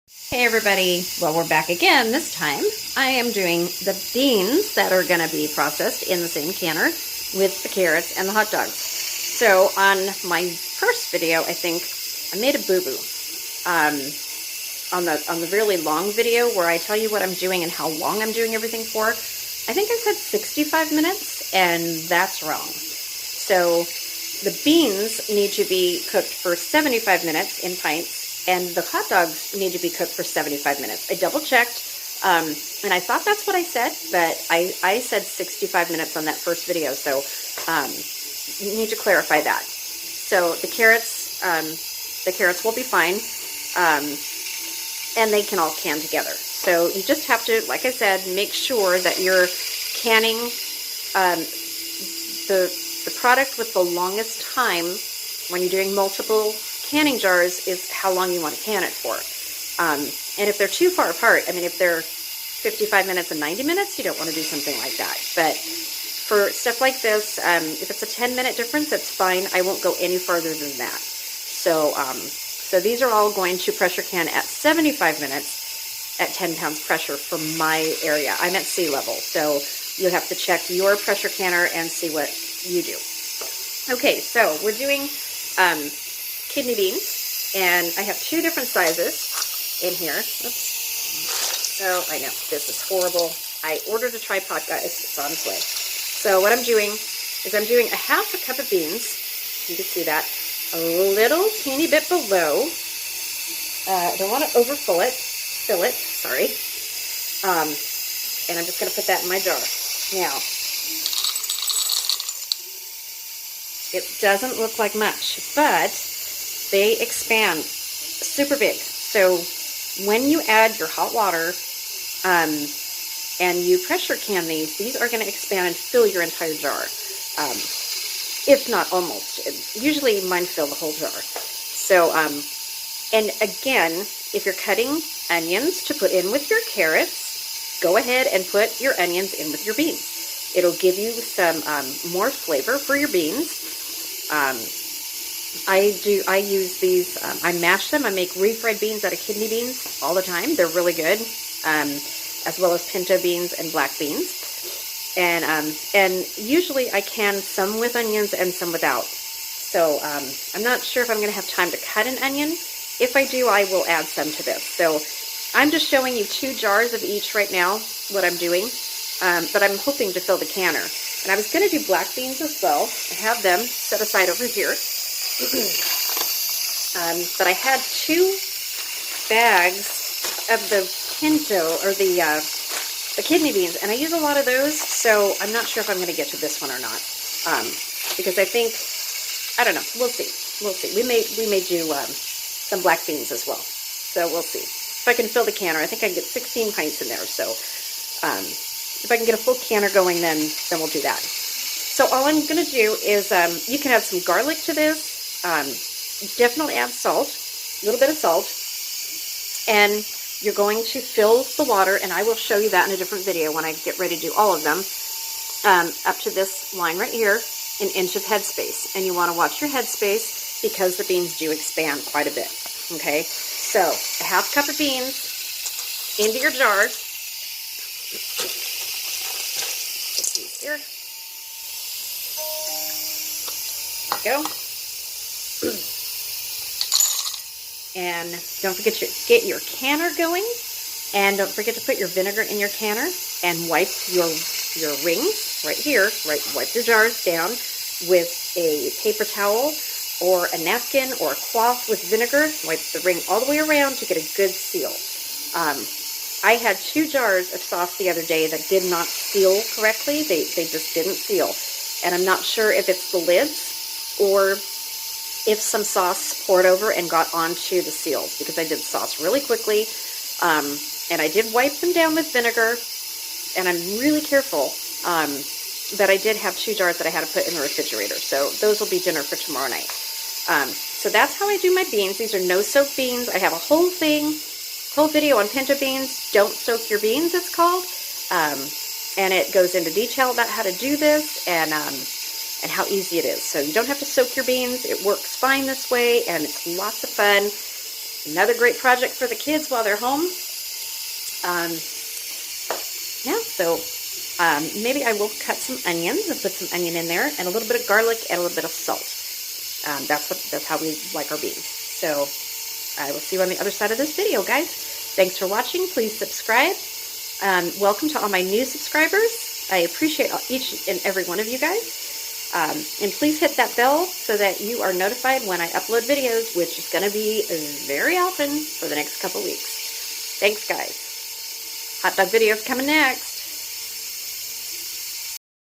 Hey everybody, well we're back again. This time I am doing the beans that are going to be processed in the same canner with the carrots and the hot dogs. So on my first video, I think I made a boo-boo. On the really long video where I tell you what I'm doing and how long I'm doing everything for, I think I said 65 minutes, and that's wrong. So the beans need to be cooked for 75 minutes in pints, and the hot dogs need to be cooked for 75 minutes. I double checked, and I thought that's what I said, but I said 65 minutes on that first video, so you need to clarify that. So the carrots will be fine, and they can all can together. So you just have to, like I said, make sure that you're canning the product with the longest time when you're doing multiple canning jars is how long you want to can it for. And if they're too far apart, I mean, if they're 55 minutes and 90 minutes, you don't want to do something like that. But for stuff like this, if it's a 10-minute difference, that's fine. I won't go any farther than that. So, so these are all going to pressure can at 75 minutes at 10 pounds pressure for my area. I'm at sea level, so you'll have to check your pressure canner and see what you do. Okay, so we're doing kidney beans, and I have two different sizes in here. Oops. So I know this is horrible. I ordered a tripod, guys. It's on its way. So what I'm doing is I'm doing a half a cup of beans. You can see that a little teeny bit below. I don't want to overfill it. Sorry. And I'm just going to put that in my jar. Now, it doesn't look like much, but they expand super big. So when you add your hot water and you pressure can these are going to expand and fill your entire jar. If not almost. Usually mine fill the whole jar. So, and again, if you're cutting onions to put in with your carrots, go ahead and put your onions in with your beans. It'll give you some more flavor for your beans. I use these, I mash them. I make refried beans out of kidney beans all the time. They're really good, as well as pinto beans and black beans. And usually I can some with onions and some without. So I'm not sure if I'm going to have time to cut an onion. If I do, I will add some to this. So I'm just showing you 2 jars of each right now, what I'm doing. But I'm hoping to fill the canner. And I was going to do black beans as well. I have them set aside over here. But I had 2 bags of the pinto, or the kidney beans, and I use a lot of those, so I'm not sure if I'm going to get to this one or not. Because I think, I don't know, we'll see. We'll see. We may do some black beans as well. So we'll see. If I can fill the canner, I think I can get 16 pints in there, so if I can get a full canner going, then we'll do that. So all I'm going to do is, you can add some garlic to this. Definitely add salt, a little bit of salt. And you're going to fill the water, and I will show you that in a different video when I get ready to do all of them, up to this line right here, an inch of headspace. And you want to watch your headspace because the beans do expand quite a bit. Okay, so a half cup of beans into your jar. Here. There we go. And don't forget to get your canner going, and don't forget to put your vinegar in your canner and wipe your rings right here. Wipe your jars down with a paper towel or a napkin or a cloth with vinegar. Wipe the ring all the way around to get a good seal. I had 2 jars of sauce the other day that did not seal correctly. They just didn't seal. And I'm not sure if it's the lids or if some sauce poured over and got onto the seals, because I did sauce really quickly. And I did wipe them down with vinegar, and I'm really careful. But I did have 2 jars that I had to put in the refrigerator. So those will be dinner for tomorrow night. So that's how I do my beans. These are no-soak beans. I have a whole video on pinto beans. Don't soak your beans, it's called. And it goes into detail about how to do this and how easy it is. So you don't have to soak your beans. It works fine this way, and it's lots of fun. Another great project for the kids while they're home. Yeah, so maybe I will cut some onions and put some onion in there, and a little bit of garlic and a little bit of salt. That's how we like our beans. So I will see you on the other side of this video, guys. Thanks for watching. Please subscribe. Welcome to all my new subscribers. I appreciate each and every one of you guys. And please hit that bell so that you are notified when I upload videos, which is going to be very often for the next couple weeks. Thanks, guys. Hot dog videos coming next.